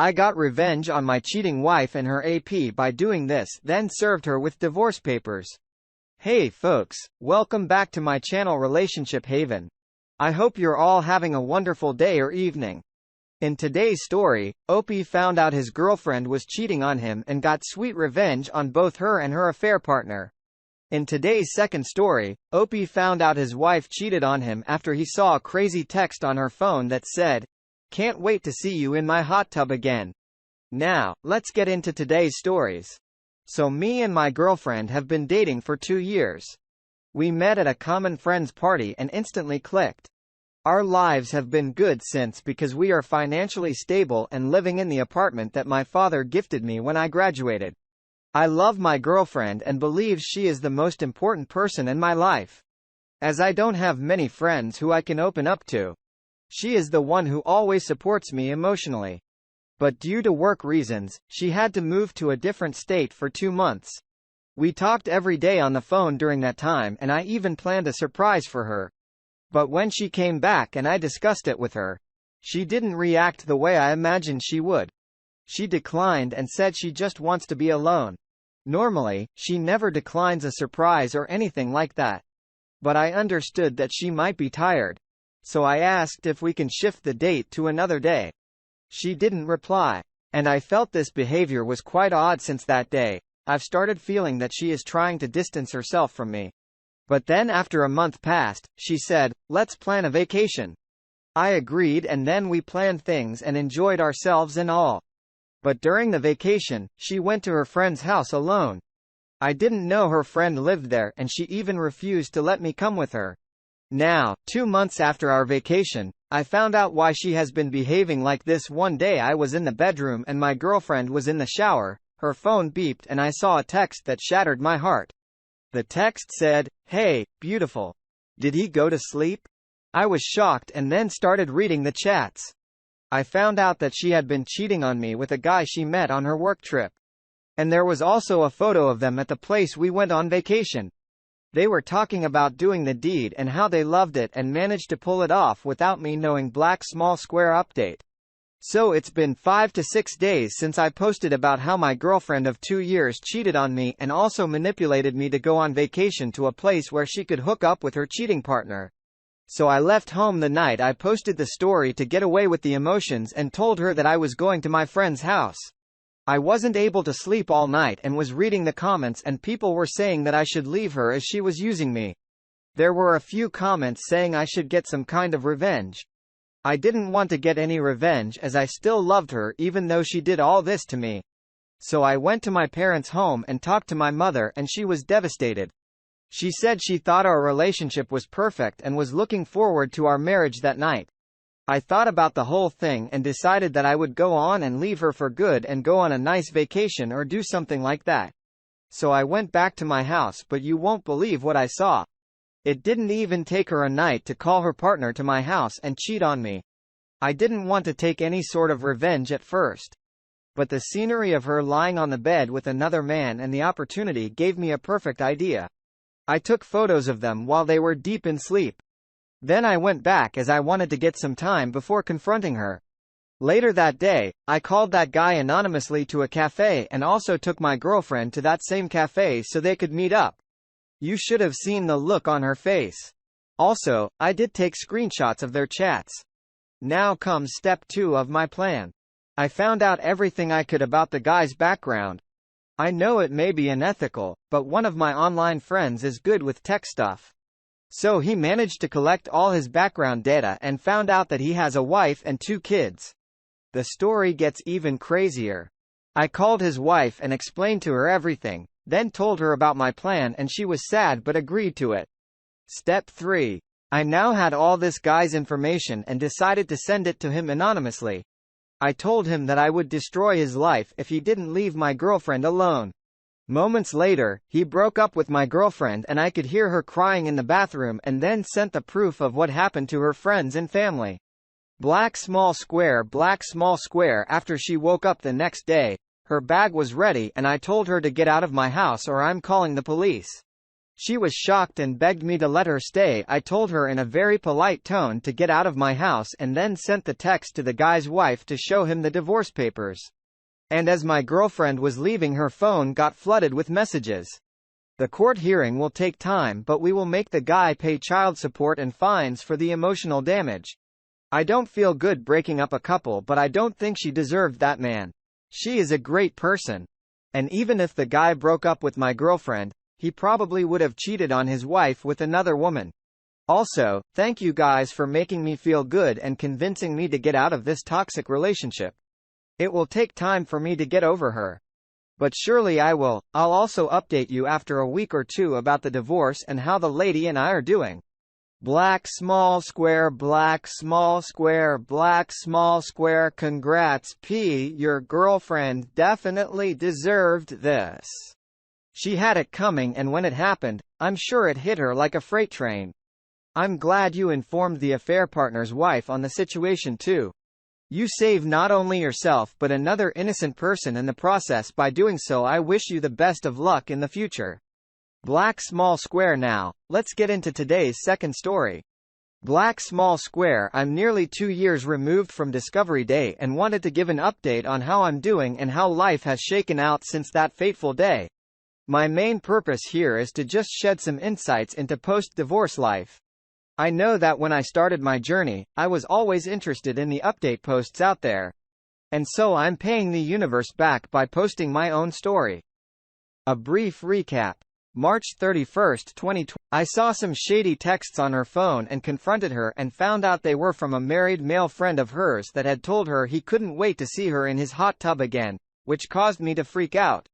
I got revenge on my cheating wife and her AP by doing this, then served her with divorce papers. Hey folks, welcome back to my channel Relationship Haven. I hope you're all having a wonderful day or evening. In today's story, Opie found out his girlfriend was cheating on him and got sweet revenge on both her and her affair partner. In today's second story, Opie found out his wife cheated on him after he saw a crazy text on her phone that said, "Can't wait to see you in my hot tub again." Now, let's get into today's stories. So me and my girlfriend have been dating for 2 years. We met at a common friend's party and instantly clicked. Our lives have been good since because we are financially stable and living in the apartment that my father gifted me when I graduated. I love my girlfriend and believe she is the most important person in my life. As I don't have many friends who I can open up to, she is the one who always supports me emotionally. But due to work reasons, she had to move to a different state for 2 months. We talked every day on the phone during that time and I even planned a surprise for her. But when she came back and I discussed it with her, she didn't react the way I imagined she would. She declined and said she just wants to be alone. Normally, she never declines a surprise or anything like that. But I understood that she might be tired. So I asked if we can shift the date to another day. She didn't reply. And I felt this behavior was quite odd. Since that day, I've started feeling that she is trying to distance herself from me. But then after a month passed, she said, "Let's plan a vacation." I agreed and then we planned things and enjoyed ourselves and all. But during the vacation, she went to her friend's house alone. I didn't know her friend lived there and she even refused to let me come with her. Now, 2 months after our vacation, I found out why she has been behaving like this. One day I was in the bedroom and my girlfriend was in the shower, her phone beeped and I saw a text that shattered my heart. The text said, "Hey, beautiful. Did he go to sleep?" I was shocked and then started reading the chats. I found out that she had been cheating on me with a guy she met on her work trip. And there was also a photo of them at the place we went on vacation. They were talking about doing the deed and how they loved it and managed to pull it off without me knowing. Black small square update. So it's been 5 to 6 days since I posted about how my girlfriend of 2 years cheated on me and also manipulated me to go on vacation to a place where she could hook up with her cheating partner. So I left home the night I posted the story to get away with the emotions and told her that I was going to my friend's house. I wasn't able to sleep all night and was reading the comments and people were saying that I should leave her as she was using me. There were a few comments saying I should get some kind of revenge. I didn't want to get any revenge as I still loved her even though she did all this to me. So I went to my parents' home and talked to my mother and she was devastated. She said she thought our relationship was perfect and was looking forward to our marriage that night. I thought about the whole thing and decided that I would go on and leave her for good and go on a nice vacation or do something like that. So I went back to my house, but you won't believe what I saw. It didn't even take her a night to call her partner to my house and cheat on me. I didn't want to take any sort of revenge at first. But the scenery of her lying on the bed with another man and the opportunity gave me a perfect idea. I took photos of them while they were deep in sleep. Then I went back as I wanted to get some time before confronting her. Later that day, I called that guy anonymously to a cafe and also took my girlfriend to that same cafe so they could meet up. You should have seen the look on her face. Also, I did take screenshots of their chats. Now comes step 2 of my plan. I found out everything I could about the guy's background. I know it may be unethical, but one of my online friends is good with tech stuff. So he managed to collect all his background data and found out that he has a wife and 2 kids. The story gets even crazier. I called his wife and explained to her everything, then told her about my plan and she was sad but agreed to it. Step 3. I now had all this guy's information and decided to send it to him anonymously. I told him that I would destroy his life if he didn't leave my girlfriend alone. Moments later, he broke up with my girlfriend and I could hear her crying in the bathroom and then sent the proof of what happened to her friends and family. Black small square. After she woke up the next day, her bag was ready and I told her to get out of my house or I'm calling the police. She was shocked and begged me to let her stay. I told her in a very polite tone to get out of my house and then sent the text to the guy's wife to show him the divorce papers. And as my girlfriend was leaving, her phone got flooded with messages. The court hearing will take time, but we will make the guy pay child support and fines for the emotional damage. I don't feel good breaking up a couple, but I don't think she deserved that man. She is a great person. And even if the guy broke up with my girlfriend, he probably would have cheated on his wife with another woman. Also, thank you guys for making me feel good and convincing me to get out of this toxic relationship. It will take time for me to get over her. But surely I will. I'll also update you after a week or two about the divorce and how the lady and I are doing. Black small square, black small square, black small square. Congrats P. Your girlfriend definitely deserved this. She had it coming, and when it happened, I'm sure it hit her like a freight train. I'm glad you informed the affair partner's wife on the situation too. You save not only yourself but another innocent person in the process by doing so. I wish you the best of luck in the future. Black small square. Now, let's get into today's second story. Black small square. I'm nearly 2 years removed from Discovery Day and wanted to give an update on how I'm doing and how life has shaken out since that fateful day. My main purpose here is to just shed some insights into post-divorce life. I know that when I started my journey, I was always interested in the update posts out there. And so I'm paying the universe back by posting my own story. A brief recap. March 31, 2020. I saw some shady texts on her phone and confronted her and found out they were from a married male friend of hers that had told her he couldn't wait to see her in his hot tub again, which caused me to freak out.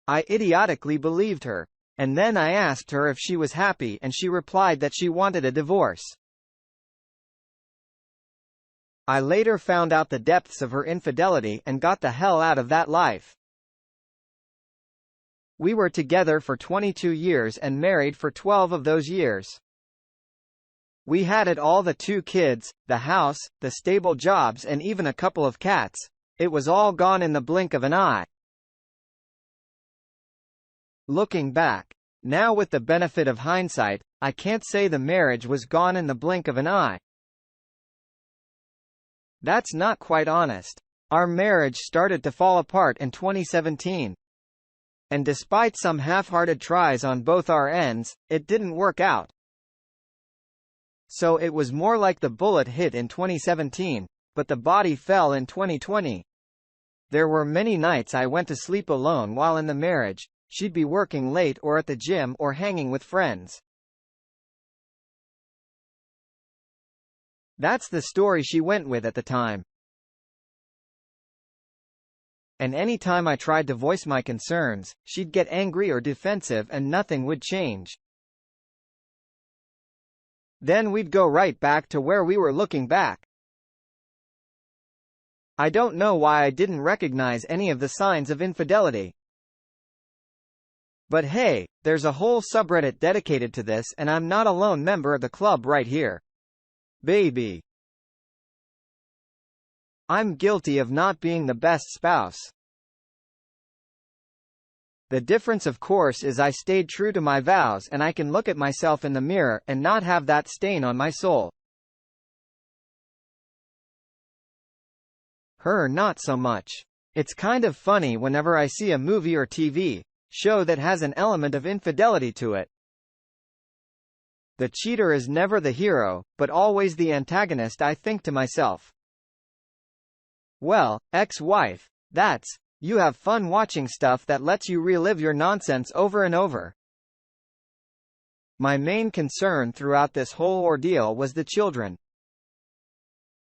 I idiotically believed her. And then I asked her if she was happy and she replied that she wanted a divorce. I later found out the depths of her infidelity and got the hell out of that life. We were together for 22 years and married for 12 of those years. We had it all: the 2 kids, the house, the stable jobs, and even a couple of cats. It was all gone in the blink of an eye. Looking back, now with the benefit of hindsight, I can't say the marriage was gone in the blink of an eye. That's not quite honest. Our marriage started to fall apart in 2017. And despite some half-hearted tries on both our ends, it didn't work out. So it was more like the bullet hit in 2017, but the body fell in 2020. There were many nights I went to sleep alone while in the marriage. She'd be working late or at the gym or hanging with friends. That's the story she went with at the time. And any time I tried to voice my concerns, she'd get angry or defensive and nothing would change. Then we'd go right back to where we were. Looking back, I don't know why I didn't recognize any of the signs of infidelity. But hey, there's a whole subreddit dedicated to this, and I'm not a lone member of the club right here. Baby. I'm guilty of not being the best spouse. The difference, of course, is I stayed true to my vows and I can look at myself in the mirror and not have that stain on my soul. Her, not so much. It's kind of funny whenever I see a movie or TV show that has an element of infidelity to it. The cheater is never the hero, but always the antagonist. I think to myself, well, ex-wife, you have fun watching stuff that lets you relive your nonsense over and over. My main concern throughout this whole ordeal was the children.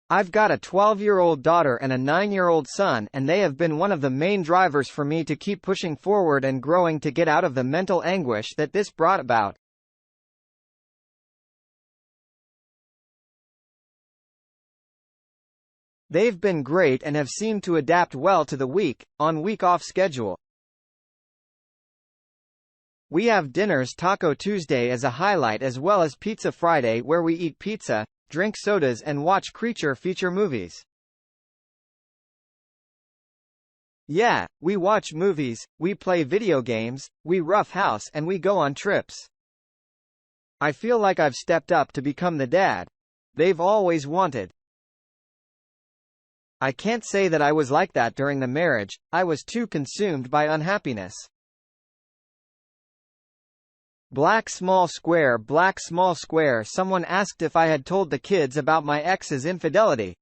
I've got a 12-year-old daughter and a 9-year-old son, and they have been one of the main drivers for me to keep pushing forward and growing to get out of the mental anguish that this brought about. They've been great and have seemed to adapt well to the week-on week-off schedule. We have dinners Taco Tuesday as a highlight, as well as Pizza Friday, where we eat pizza, drink sodas and watch creature feature movies. Yeah, we watch movies, we play video games, we roughhouse and we go on trips. I feel like I've stepped up to become the dad they've always wanted. I can't say that I was like that during the marriage, I was too consumed by unhappiness. Black small square. Someone asked if I had told the kids about my ex's infidelity.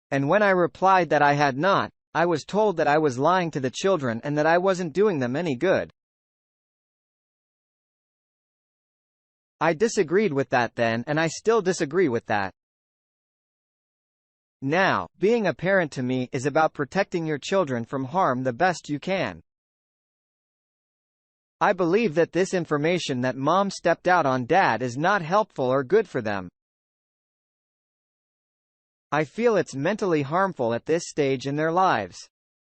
And when I replied that I had not, I was told that I was lying to the children and that I wasn't doing them any good. I disagreed with that then and I still disagree with that. Now, being a parent to me is about protecting your children from harm the best you can. I believe that this information that mom stepped out on dad is not helpful or good for them. I feel it's mentally harmful at this stage in their lives.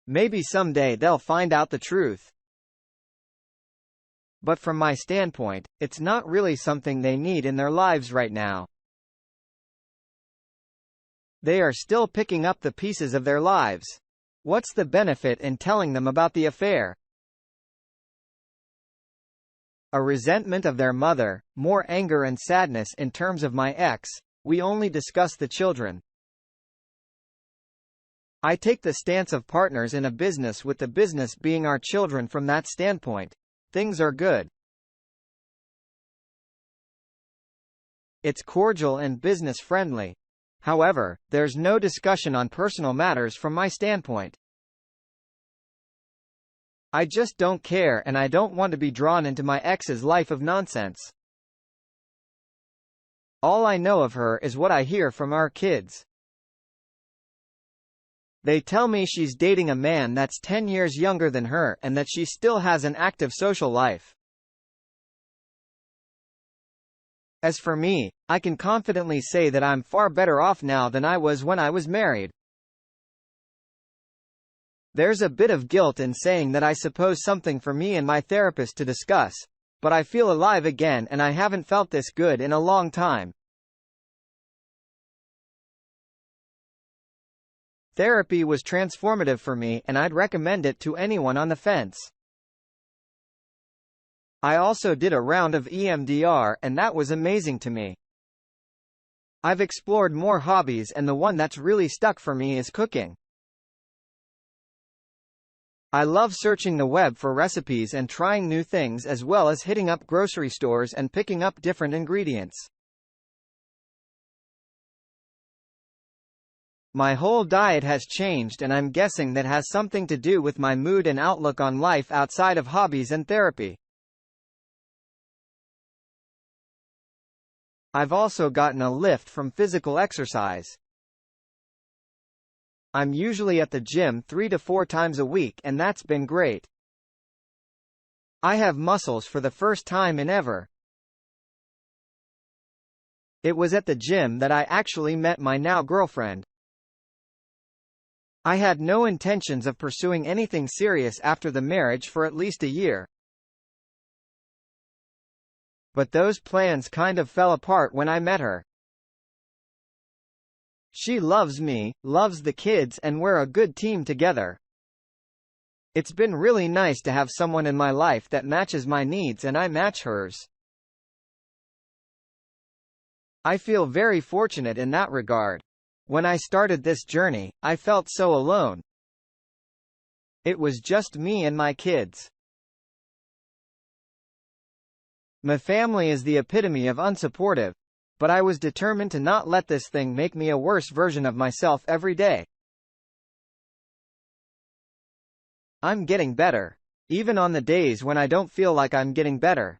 Maybe someday they'll find out the truth. But from my standpoint, it's not really something they need in their lives right now. They are still picking up the pieces of their lives. What's the benefit in telling them about the affair? A resentment of their mother, more anger and sadness in terms of my ex. We only discuss the children. I take the stance of partners in a business with the business being our children. From that standpoint, things are good. It's cordial and business friendly. However, there's no discussion on personal matters from my standpoint. I just don't care and I don't want to be drawn into my ex's life of nonsense. All I know of her is what I hear from our kids. They tell me she's dating a man that's 10 years younger than her and that she still has an active social life. As for me, I can confidently say that I'm far better off now than I was when I was married. There's a bit of guilt in saying that. I suppose something for me and my therapist to discuss, but I feel alive again and I haven't felt this good in a long time. Therapy was transformative for me and I'd recommend it to anyone on the fence. I also did a round of EMDR and that was amazing to me. I've explored more hobbies and the one that's really stuck for me is cooking. I love searching the web for recipes and trying new things as well as hitting up grocery stores and picking up different ingredients. My whole diet has changed and I'm guessing that has something to do with my mood and outlook on life outside of hobbies and therapy. I've also gotten a lift from physical exercise. I'm usually at the gym 3 to 4 times a week and that's been great. I have muscles for the first time in ever. It was at the gym that I actually met my now girlfriend. I had no intentions of pursuing anything serious after the marriage for at least a year. But those plans kind of fell apart when I met her. She loves me, loves the kids and we're a good team together. It's been really nice to have someone in my life that matches my needs and I match hers. I feel very fortunate in that regard. When I started this journey, I felt so alone. It was just me and my kids. My family is the epitome of unsupportive. But I was determined to not let this thing make me a worse version of myself every day. I'm getting better. Even on the days when I don't feel like I'm getting better.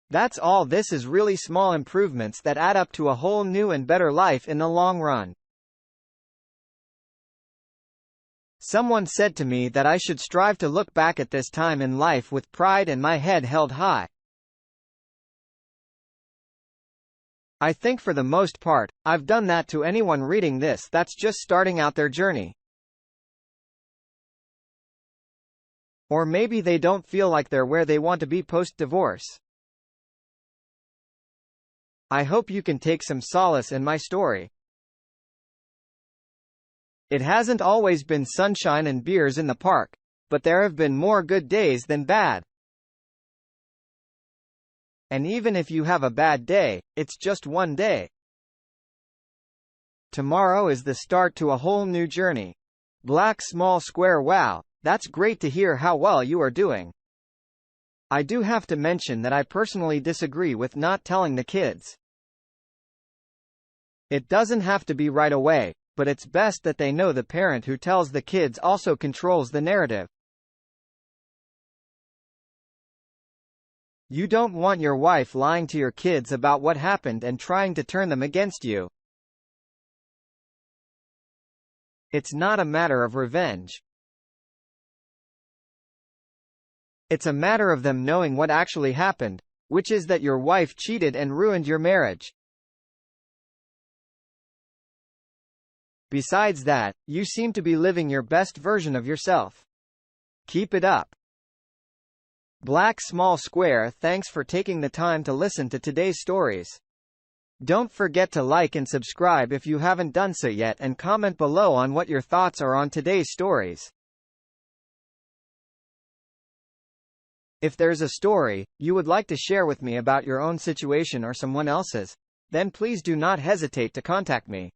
That's all. This is really small improvements that add up to a whole new and better life in the long run. Someone said to me that I should strive to look back at this time in life with pride and my head held high. I think for the most part, I've done that to anyone reading this that's just starting out their journey. Or maybe they don't feel like they're where they want to be post-divorce. I hope you can take some solace in my story. It hasn't always been sunshine and beers in the park, but there have been more good days than bad. And even if you have a bad day, it's just one day. Tomorrow is the start to a whole new journey. Black small square. Wow, that's great to hear how well you are doing. I do have to mention that I personally disagree with not telling the kids. It doesn't have to be right away, but it's best that they know the parent who tells the kids also controls the narrative. You don't want your wife lying to your kids about what happened and trying to turn them against you. It's not a matter of revenge. It's a matter of them knowing what actually happened, which is that your wife cheated and ruined your marriage. Besides that, you seem to be living your best version of yourself. Keep it up. Black small square. Thanks for taking the time to listen to today's stories. Don't forget to like and subscribe if you haven't done so yet, and comment below on what your thoughts are on today's stories. If there's a story you would like to share with me about your own situation or someone else's, then please do not hesitate to contact me.